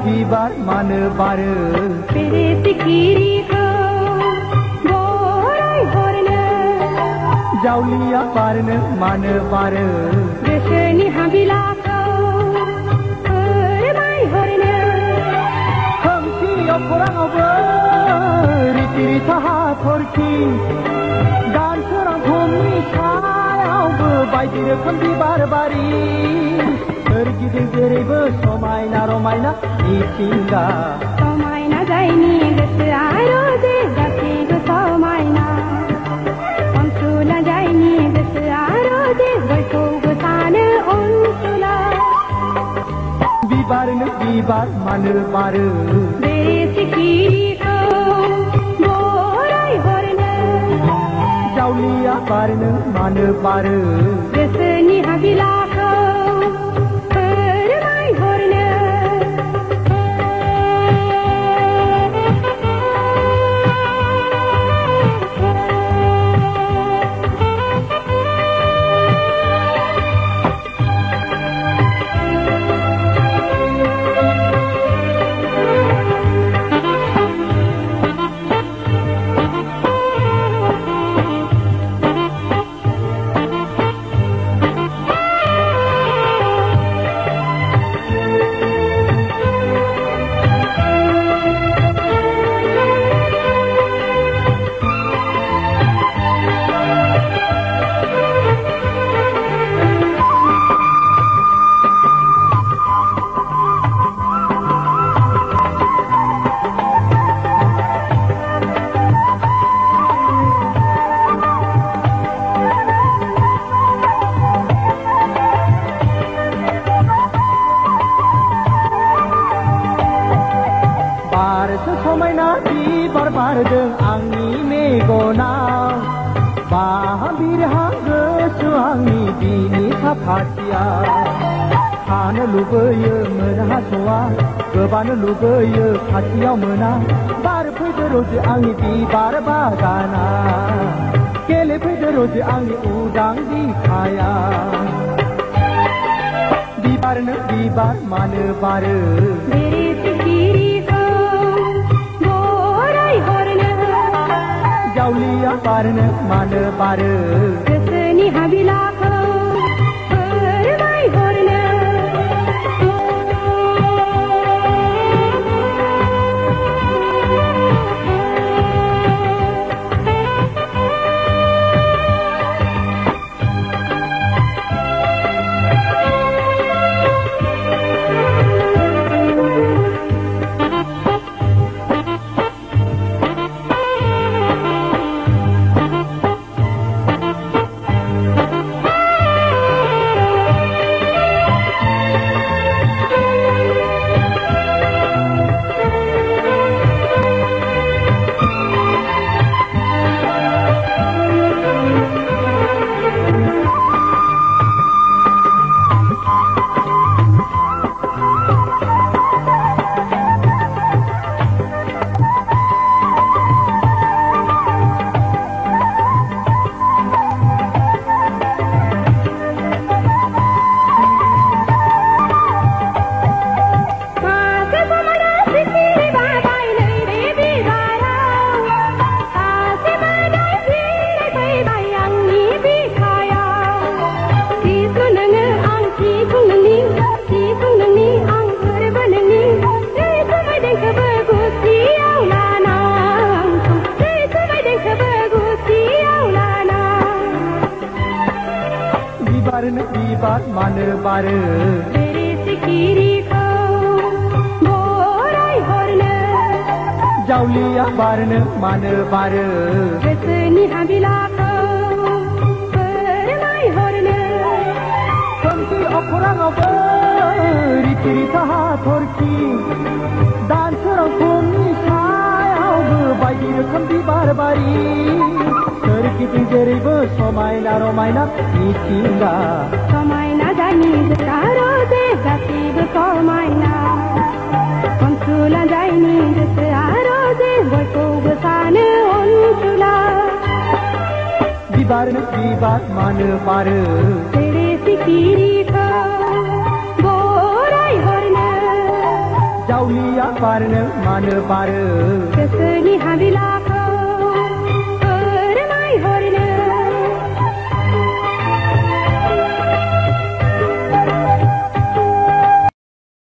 बिबार मानो बारो बेरे सिखिरिखौ बराय हरनो जावलिया बारनो मानो बारो गोसोनि हाबिलाखौ फोरमायहरनो खोमसि अखराङावबो रिथि रिथा हाथरखि दानसोरां भुमनि सायावबो बायदि रोखोम बिबार बारि सोरगिदिं जेरैबो समायना रमायना मिथिंगा समायना जायनि गोसोआ रोजे गासैबो समायना अनसुला जायनि गोसोआ रोजे बयखौबो सानो अनसुला बिबारनो बिबार मानो बारो बेरे सिखिरिखौ बराय हरनो जावलिया बारनो मानो बारो गोसोनि हाबिलाखौ फोरमायहरनो समायना बिबार बारदों आंनि मेगनाव बाहा बिरहां गोसो आंनि बिनि साखाथियाव थानो लुबैयो मोनहास'आ गोबानो लुबैयो खाथियाव मोना बारफैदो रोजे आंनि बिबार बागाना गेलेफैदो रोजे आंनि उदां बिखाया बिबारनो बिबार मानो बारो बेरे सिखिरिखौ जावलिया बारनो मानो बारो गोसोनि हाबिलाखौ फोरमायहरनो बिबार मानो बारो बेरे सिखिरिखौ बराय हरनो जावलिया बारनो मानो बारो गोसोनि हाबिलाखौ फोरमायहरनो खोमसि अखराङावबो रिथि रिथा हाथरखि दानसोरां भुमनि सायावबो बायदि रोखोम बिबार बारि सोरगिदिं जेरैबो समायना रमायना मिथिंगा समायना जायनि गोसोआ रोजे गासैबो समायना अनसुला जायनि गोसोआ रोजे बयखौबो सानो अनसुला बिबारनो बिबार मानो बारो बेरे सिखिरिखौ बराय हरनो जावलिया पारनो मानो पारो गोसोनि हाबिला